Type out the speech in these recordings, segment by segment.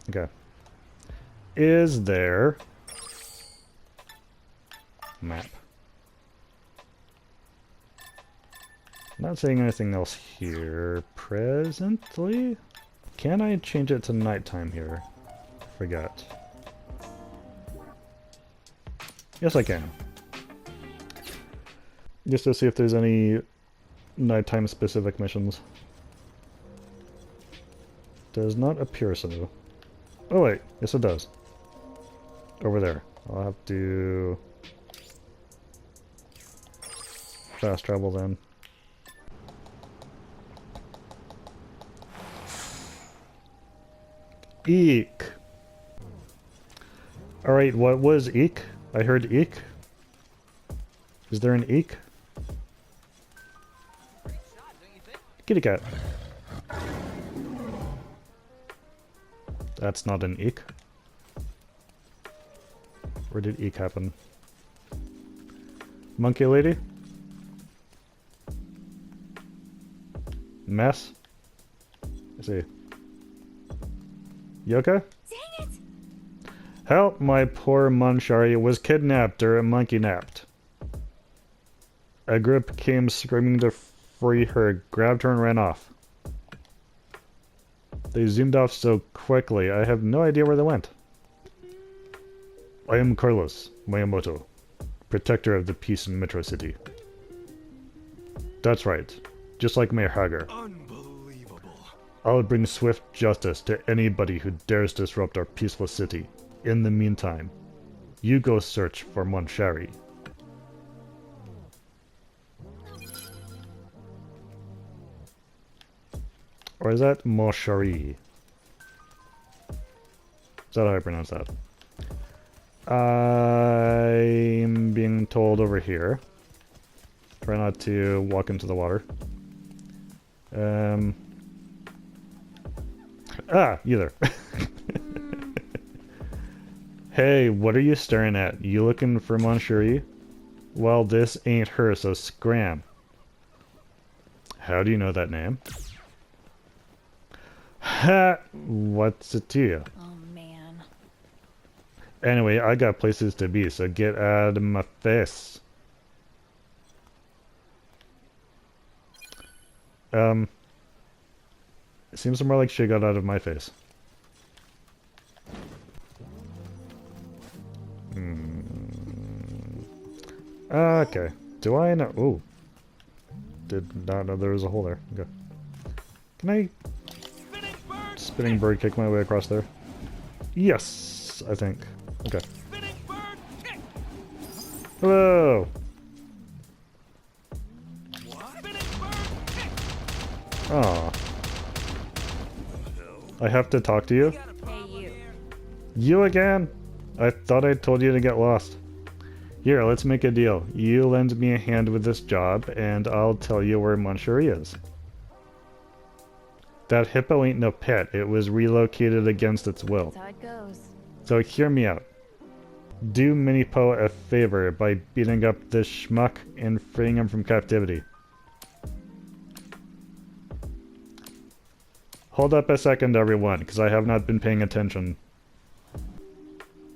Okay. Is there... map. Not saying anything else here presently. Can I change it to nighttime here? Forgot. Yes, I can. Just to see if there's any nighttime specific missions. Does not appear so. Oh wait, yes it does. Over there. I'll have to fast travel then. Eek. Alright, what was eek? I heard eek. Is there an eek? Kitty cat. That's not an eek. Where did eek happen? Monkey lady? Mess? I see. You okay? Dang it! Help, my poor Monshari was kidnapped or monkey-napped. A group came screaming to free her, grabbed her and ran off. They zoomed off so quickly, I have no idea where they went. I am Carlos Miyamoto, protector of the peace in Metro City. That's right, just like Mayor Hager. Unbelievable. I'll bring swift justice to anybody who dares disrupt our peaceful city. In the meantime, you go search for Monshari. Or is that Monshari? Is that how I pronounce that? I'm being told over here. Try not to walk into the water. Either. Hey, what are you staring at? You looking for Monshari? Well, this ain't her, so scram. How do you know that name? Ha! What's it to you? Oh man. Anyway, I got places to be, so get out of my face. It seems more like she got out of my face. Okay. Do I know? Ooh. Did not know there was a hole there. Okay. Can I... Spinning bird kick my way across there? Yes, I think. Okay. Hello! Aw. I have to talk to you? Hey, you. You again? I thought I told you to get lost. Here, let's make a deal. You lend me a hand with this job, and I'll tell you where Monshari is. That hippo ain't no pet. It was relocated against its will. That's how it goes. So hear me out. Do Minipo a favor by beating up this schmuck and freeing him from captivity. Hold up a second, everyone, because I have not been paying attention.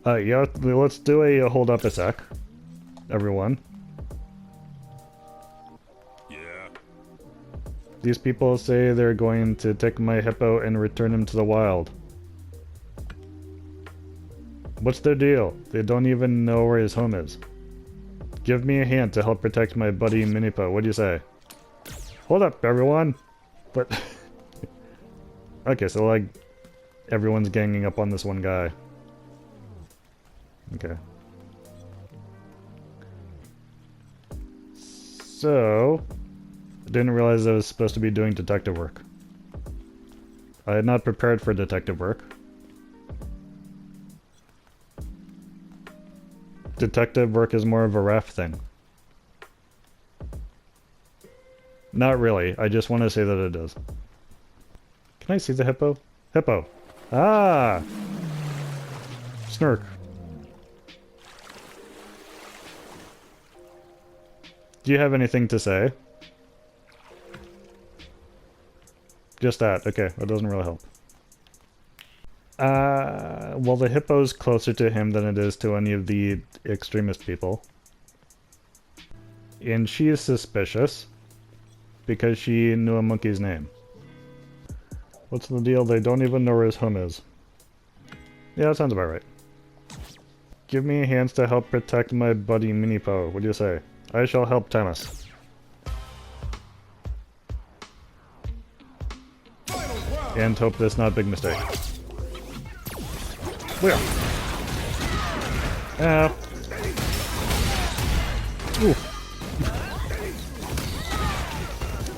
Yeah, let's do a hold up a sec. Everyone. Yeah. These people say they're going to take my hippo and return him to the wild. What's their deal? They don't even know where his home is. Give me a hand to help protect my buddy Minipo. What do you say? Hold up, everyone! But... okay, so like... everyone's ganging up on this one guy. Okay. So... I didn't realize I was supposed to be doing detective work. I had not prepared for detective work. Detective work is more of a ref thing. Not really, I just want to say that it is. Can I see the hippo? Hippo! Ah! Snark. Do you have anything to say? Just that, okay, that doesn't really help. Well, the hippo's closer to him than it is to any of the extremist people. And she is suspicious because she knew a monkey's name. What's the deal? They don't even know where his home is. Yeah, that sounds about right. Give me hands to help protect my buddy Minipo. What do you say? I shall help Thomas. And hope that's not a big mistake. Where? Ow. Ooh.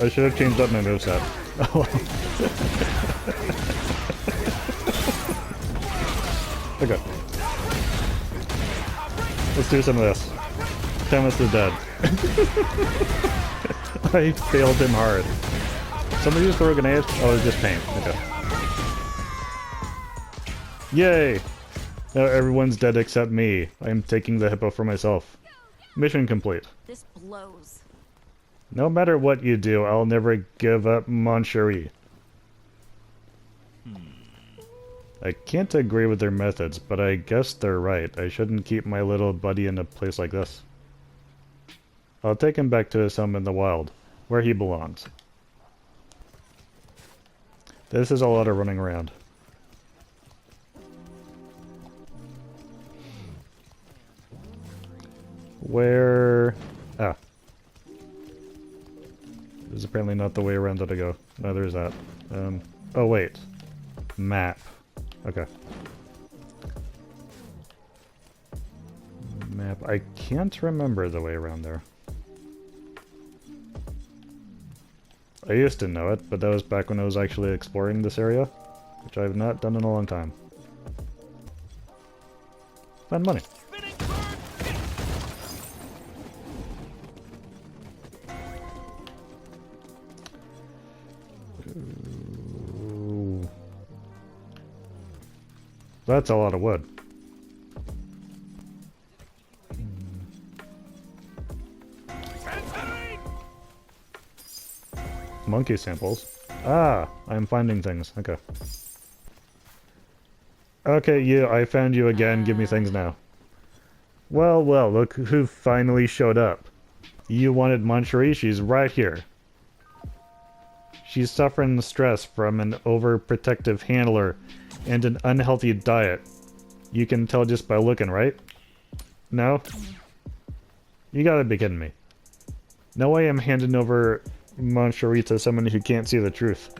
I should have changed up my moveset. Okay. Let's do some of this. Thomas is dead. I failed him hard. Somebody just throw a grenade? Oh, it's just paint. Okay. Yay! Now everyone's dead except me. I am taking the hippo for myself. Mission complete. This blows. No matter what you do, I'll never give up Monshari. I can't agree with their methods, but I guess they're right. I shouldn't keep my little buddy in a place like this. I'll take him back to his home in the wild, where he belongs. This is a lot of running around. Where... Ah. This is apparently not the way around that I go. Neither is that. Oh wait. Map. Okay. Map. I can't remember the way around there. I used to know it, but that was back when I was actually exploring this area, which I have not done in a long time. Find money. Ooh. That's a lot of wood. Monkey samples. Ah, I'm finding things. Okay. Okay, you, I found you again. Give me things now. Well, well, look who finally showed up. You wanted Monshari? She's right here. She's suffering stress from an overprotective handler and an unhealthy diet. You can tell just by looking, right? No? You gotta be kidding me. No way I'm handing over Monshari to someone who can't see the truth.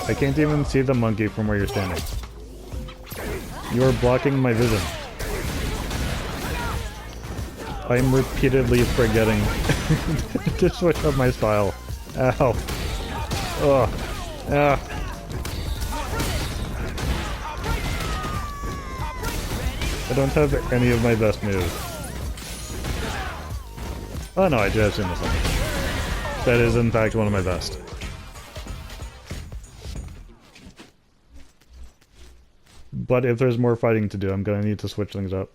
I can't even see the monkey from where you're standing. You are blocking my vision. I'm repeatedly forgetting to switch up my style. Ow. Ugh. Ah. I don't have any of my best moves. Oh no, I do have seen this one. That is in fact one of my best. But if there's more fighting to do, I'm gonna need to switch things up.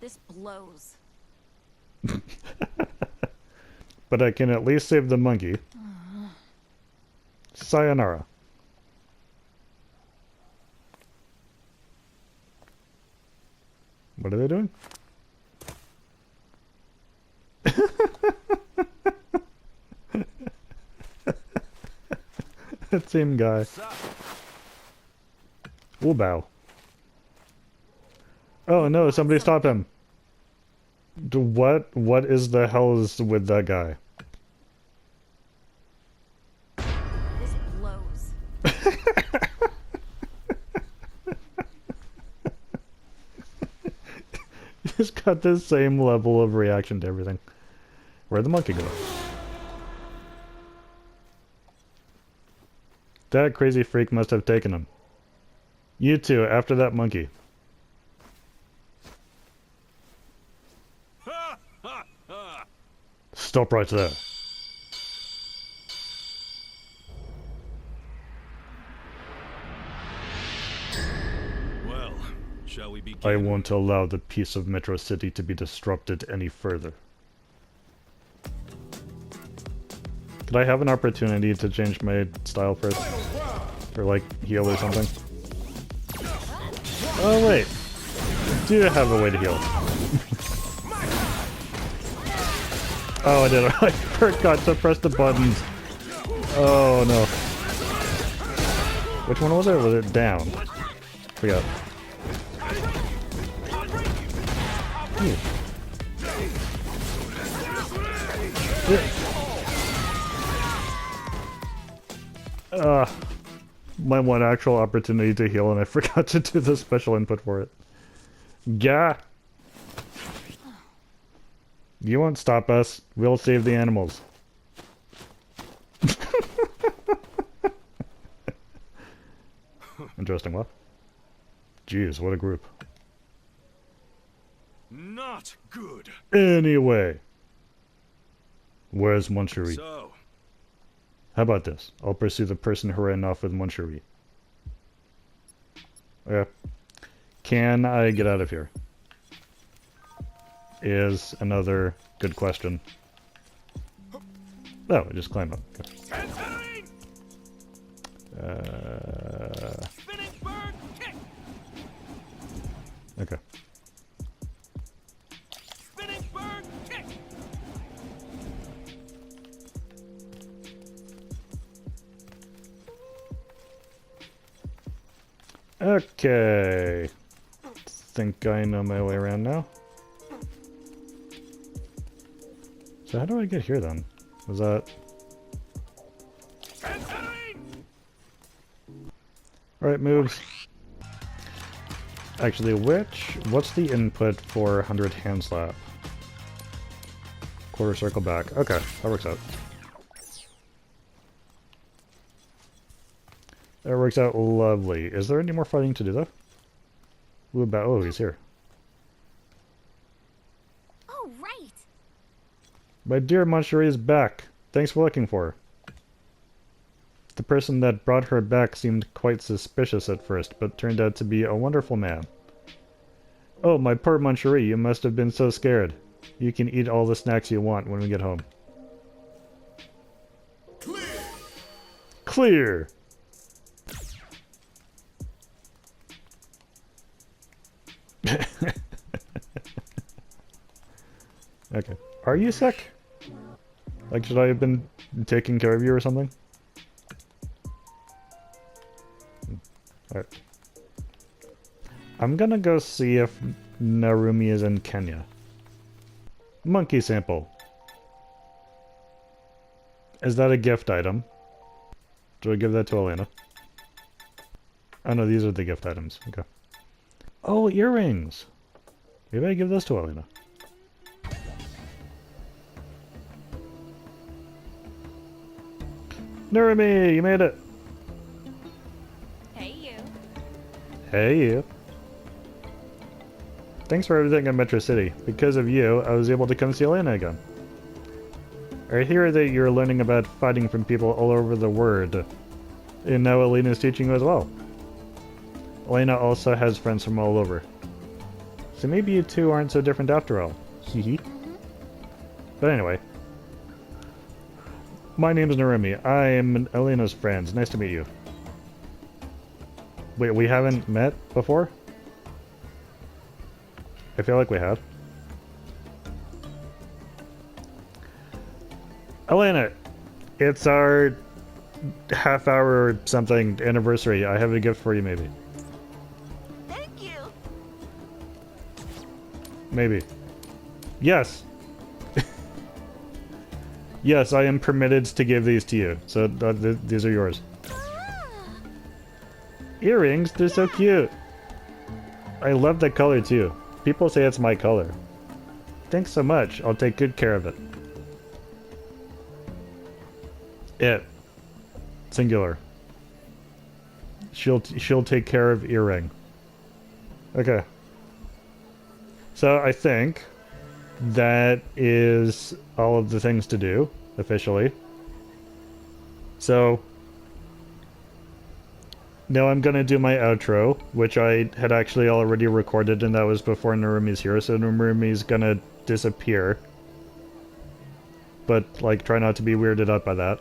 This blows. But I can at least save the monkey. Sayonara. What are they doing? That same guy. Ooh, bow. Oh no, somebody stop him. What is the hell is with that guy? This blows. He's got the same level of reaction to everything. Where'd the monkey go? That crazy freak must have taken him. You two, after that monkey. Stop right there. Well, shall we begin? I won't allow the peace of Metro City to be disrupted any further. Could I have an opportunity to change my style first? Or like heal or something? Oh wait. Do have a way to heal. Oh, I did it. I forgot to press the buttons. Oh no. Which one was it? Was it down? Forgot. Ooh. My one actual opportunity to heal and I forgot to do the special input for it. Gah! You won't stop us. We'll save the animals. Interesting, what? Jeez, what a group. Not good. Anyway. Where's Monshari? So, How about this? I'll pursue the person who ran off with Monshari. Okay. Can I get out of here? Is another good question. Oh, I just climbed up. Okay. Okay. Okay. Think I know my way around now. So how do I get here then? Was that... Alright, moves. Actually, what's the input for 100 hand slap? Quarter circle back. Okay, that works out. That works out lovely. Is there any more fighting to do though? Oh, he's here. Oh, right. My dear Monshari is back. Thanks for looking for her. The person that brought her back seemed quite suspicious at first, but turned out to be a wonderful man. Oh, my poor Monshari, you must have been so scared. You can eat all the snacks you want when we get home. Clear! Clear! Okay. Are you sick? Like, should I have been taking care of you or something? Alright. I'm gonna go see if Narumi is in Kenya. Monkey sample. Is that a gift item? Do I give that to Elena? Oh no, these are the gift items. Okay. Oh, earrings! Maybe I give those to Elena. Narumi, you made it! Hey, you. Hey, you. Thanks for everything in Metro City. Because of you, I was able to come see Elena again. I hear that you're learning about fighting from people all over the world. And now Elena's teaching you as well. Elena also has friends from all over. So maybe you two aren't so different after all. Hehe. But anyway. My name is Narumi. I am Elena's friend. Nice to meet you. Wait, we haven't met before? I feel like we have. Elena, it's our half-hour or something anniversary. I have a gift for you, maybe. Thank you. Maybe. Yes. Yes, I am permitted to give these to you. So these are yours. Earrings? They're so cute. I love that color too. People say it's my color. Thanks so much. I'll take good care of it. It. Singular. She'll take care of earring. Okay. So I think that is all of the things to do, officially. So now I'm gonna do my outro, which I had actually already recorded, and that was before Narumi's here, so Narumi's gonna disappear. but like try not to be weirded out by that.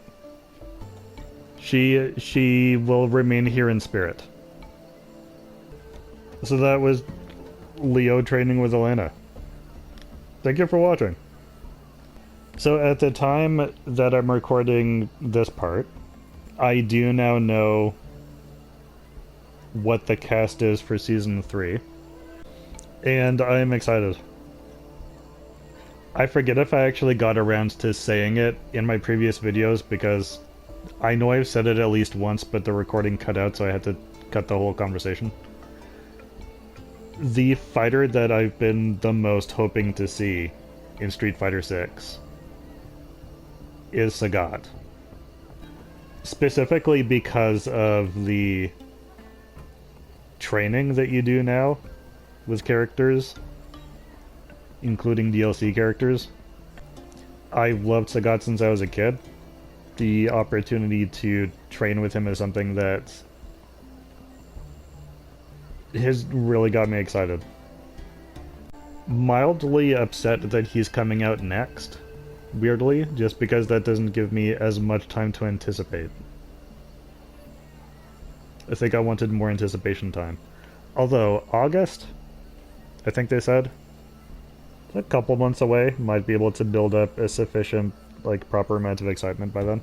She will remain here in spirit. So that was Leo training with Elena. Thank you for watching. So at the time that I'm recording this part, I do now know what the cast is for Season 3. And I'm excited. I forget if I actually got around to saying it in my previous videos because I know I've said it at least once, but the recording cut out, so I had to cut the whole conversation. The fighter that I've been the most hoping to see in Street Fighter 6 is Sagat. Specifically because of the training that you do now with characters, including DLC characters. I've loved Sagat since I was a kid. The opportunity to train with him is something that has really got me excited. Mildly upset that he's coming out next, weirdly, just because that doesn't give me as much time to anticipate. I think I wanted more anticipation time. Although, August, I think they said, a couple months away, might be able to build up a sufficient, like, proper amount of excitement by then.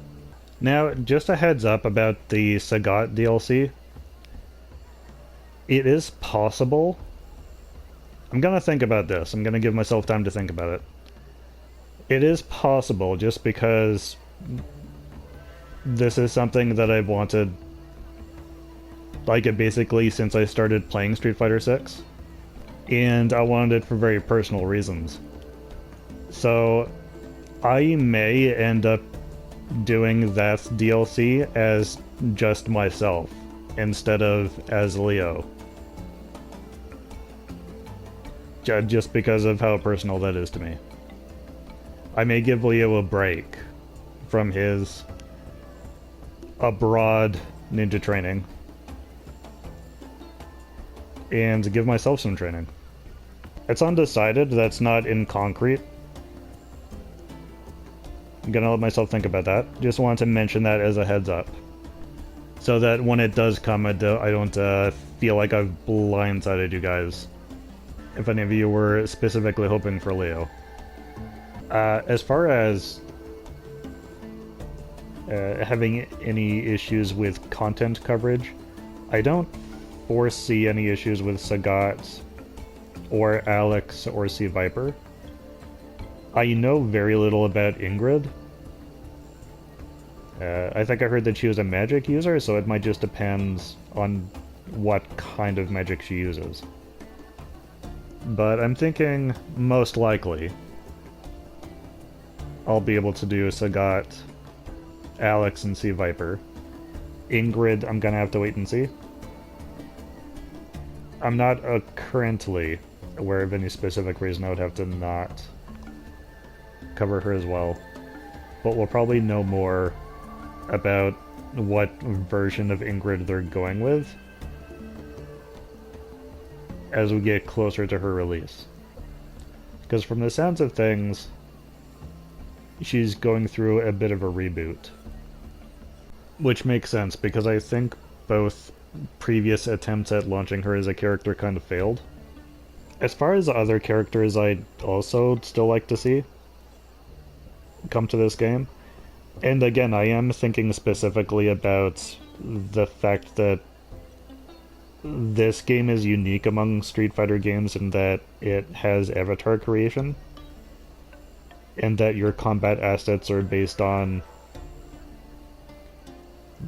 Now, just a heads up about the Sagat DLC. It is possible. I'm gonna think about this. I'm gonna give myself time to think about it. It is possible, just because this is something that I've wanted, like, it basically since I started playing Street Fighter 6. And I wanted it for very personal reasons. So I may end up doing that DLC as just myself instead of as Leo. Just because of how personal that is to me. I may give Leo a break from his abroad ninja training and give myself some training. It's undecided, that's not in concrete. I'm gonna let myself think about that. Just wanted to mention that as a heads up. So that when it does come, I don't feel like I've blindsided you guys. If any of you were specifically hoping for Leo. As far as having any issues with content coverage, I don't foresee any issues with Sagat or Alex or C. Viper. I know very little about Ingrid. I think I heard that she was a magic user, so it might just depend on what kind of magic she uses. But I'm thinking, most likely, I'll be able to do Sagat, Alex, and C. Viper. Ingrid, I'm gonna have to wait and see. I'm not currently aware of any specific reason I would have to not cover her as well. But we'll probably know more about what version of Ingrid they're going with as we get closer to her release. Because from the sounds of things, she's going through a bit of a reboot. Which makes sense, because I think both previous attempts at launching her as a character kind of failed. As far as other characters I'd also still like to see come to this game, and again, I am thinking specifically about the fact that this game is unique among Street Fighter games in that it has avatar creation, and that your combat assets are based on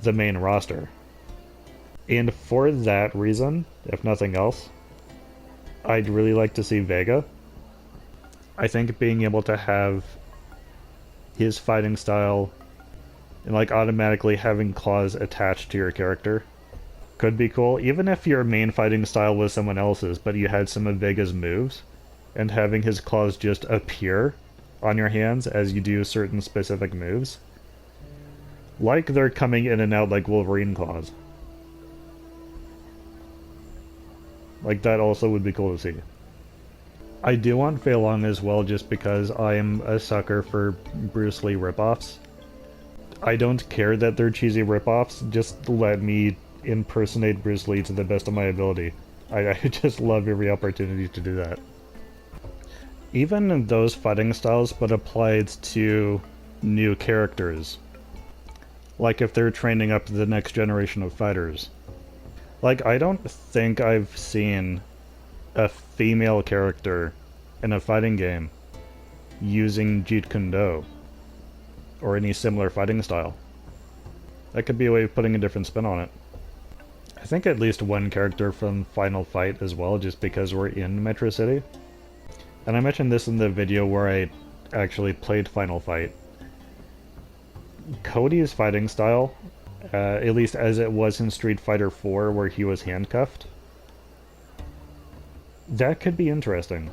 the main roster. And for that reason, if nothing else, I'd really like to see Vega. I think being able to have his fighting style and like automatically having claws attached to your character could be cool. Even if your main fighting style was someone else's, but you had some of Vega's moves, and having his claws just appear on your hands as you do certain specific moves. Like they're coming in and out like Wolverine claws. Like, that also would be cool to see. I do want Fei Long as well just because I am a sucker for Bruce Lee ripoffs. I don't care that they're cheesy ripoffs, just let me impersonate Bruce Lee to the best of my ability. I just love every opportunity to do that. Even those fighting styles, but applied to new characters. Like if they're training up the next generation of fighters. Like, I don't think I've seen a female character in a fighting game using Jeet Kune Do or any similar fighting style. That could be a way of putting a different spin on it. I think at least one character from Final Fight as well, just because we're in Metro City. And I mentioned this in the video where I actually played Final Fight. Cody's fighting style, at least as it was in Street Fighter 4 where he was handcuffed, that could be interesting.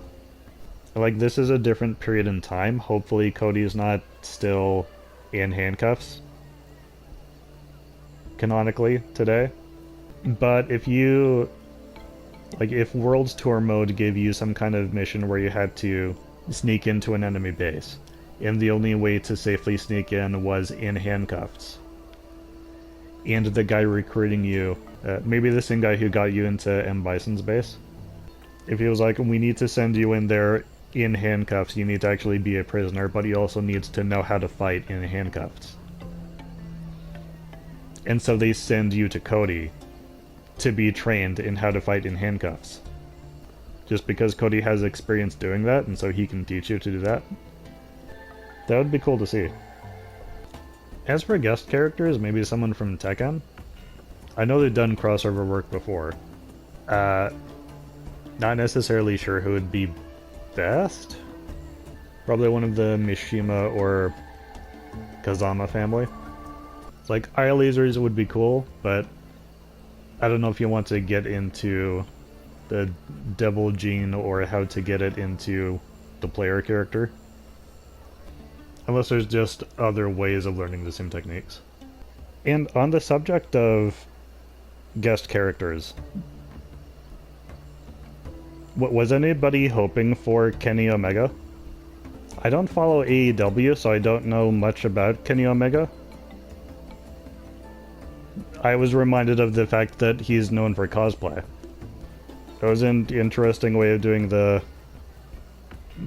Like, this is a different period in time. Hopefully Cody's not still in handcuffs canonically today. But if you, like, if World's Tour mode gave you some kind of mission where you had to sneak into an enemy base, and the only way to safely sneak in was in handcuffs, and the guy recruiting you, maybe the same guy who got you into M. Bison's base, if he was like, we need to send you in there in handcuffs, you need to actually be a prisoner, but he also needs to know how to fight in handcuffs. And so they send you to Cody to be trained in how to fight in handcuffs. Just because Cody has experience doing that, and so he can teach you to do that. That would be cool to see. As for guest characters, maybe someone from Tekken? I know they've done crossover work before. Not necessarily sure who would be best? Probably one of the Mishima or Kazama family. Like, eye lasers would be cool, but I don't know if you want to get into the devil gene or how to get it into the player character. Unless there's just other ways of learning the same techniques. And on the subject of guest characters, was anybody hoping for Kenny Omega? I don't follow AEW, so I don't know much about Kenny Omega. I was reminded of the fact that he's known for cosplay. It was an interesting way of doing the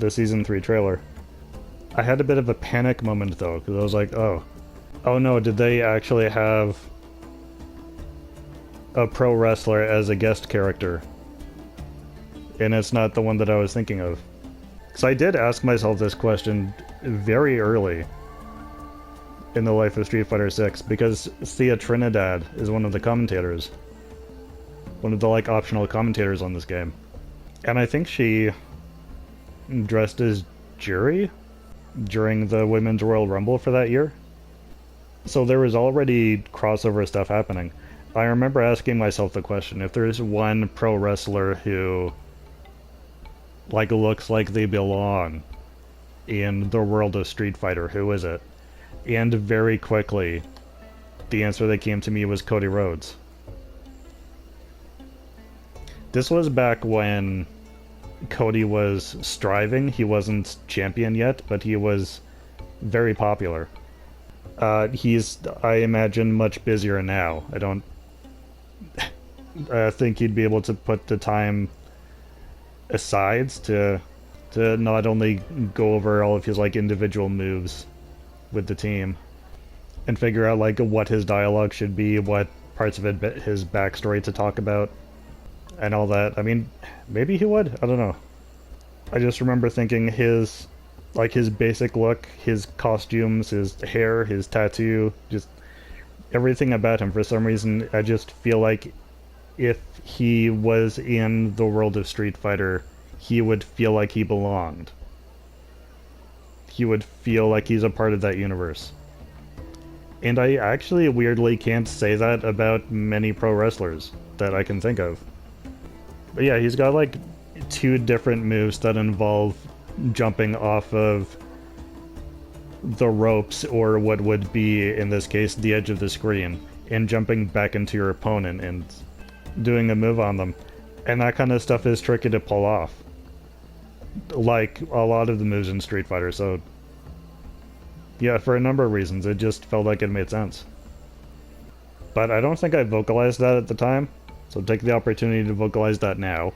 Season 3 trailer. I had a bit of a panic moment though, because I was like, oh no, did they actually have a pro wrestler as a guest character? And it's not the one that I was thinking of. So I did ask myself this question very early in the life of Street Fighter 6, because Thea Trinidad is one of the commentators. One of the, like, optional commentators on this game. And I think she dressed as Jury during the Women's Royal Rumble for that year. So there was already crossover stuff happening. I remember asking myself the question, if there's one pro wrestler who, like, looks like they belong in the world of Street Fighter, who is it? And very quickly, the answer that came to me was Cody Rhodes. This was back when Cody was striving. He wasn't champion yet, but he was very popular. He's, I imagine, much busier now. I don't think he'd be able to put the time aside to not only go over all of his, like, individual moves with the team and figure out, like, what his dialogue should be, what parts of it, his backstory to talk about, and all that. I mean, maybe he would. I don't know. I just remember thinking his basic look, his costumes, his hair, his tattoo, just everything about him. For some reason, I just feel like if he was in the world of Street Fighter, he would feel like he belonged. He would feel like he's a part of that universe. And I actually weirdly can't say that about many pro wrestlers that I can think of. But yeah, he's got like 2 different moves that involve jumping off of the ropes, or what would be, in this case, the edge of the screen, and jumping back into your opponent and doing a move on them. And that kind of stuff is tricky to pull off. like a lot of the moves in Street Fighter, so yeah, for a number of reasons, it just felt like it made sense. But I don't think I vocalized that at the time, so take the opportunity to vocalize that now.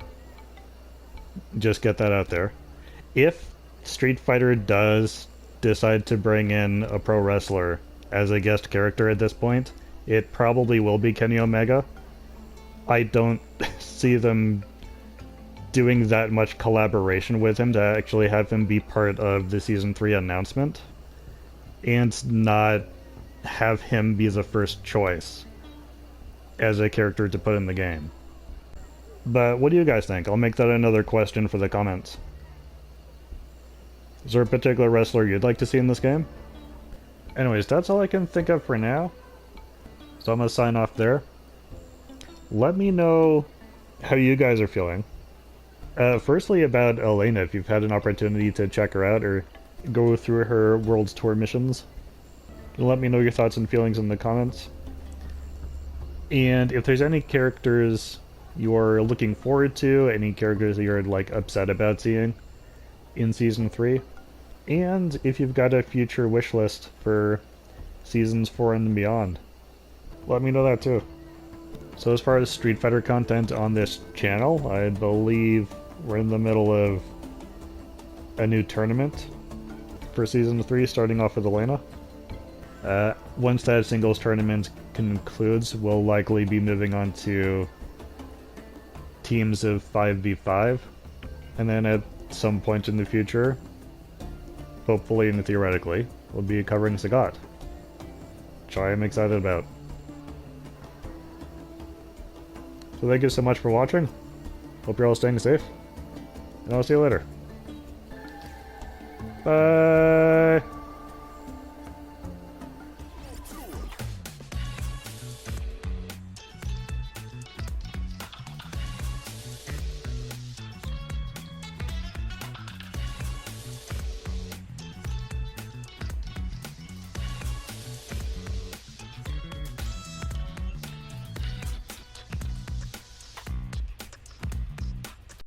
Just get that out there. If Street Fighter does decide to bring in a pro wrestler as a guest character at this point, it probably will be Kenny Omega. I don't see them doing that much collaboration with him to actually have him be part of the Season 3 announcement, and not have him be the first choice as a character to put in the game. But what do you guys think? I'll make that another question for the comments. Is there a particular wrestler you'd like to see in this game? Anyways, that's all I can think of for now. So I'm gonna sign off there. Let me know how you guys are feeling. Firstly, about Elena, if you've had an opportunity to check her out or go through her World's Tour missions. Let me know your thoughts and feelings in the comments. And if there's any characters you're looking forward to, any characters that you're like upset about seeing in Season 3, and if you've got a future wish list for Seasons 4 and beyond, let me know that too. So as far as Street Fighter content on this channel, I believe we're in the middle of a new tournament for Season 3, starting off with Elena. Once that singles tournament concludes, we'll likely be moving on to teams of 5v5, and then at some point in the future, hopefully and theoretically, we'll be covering Sagat, which I am excited about. So thank you so much for watching. Hope you're all staying safe, and I'll see you later. Bye!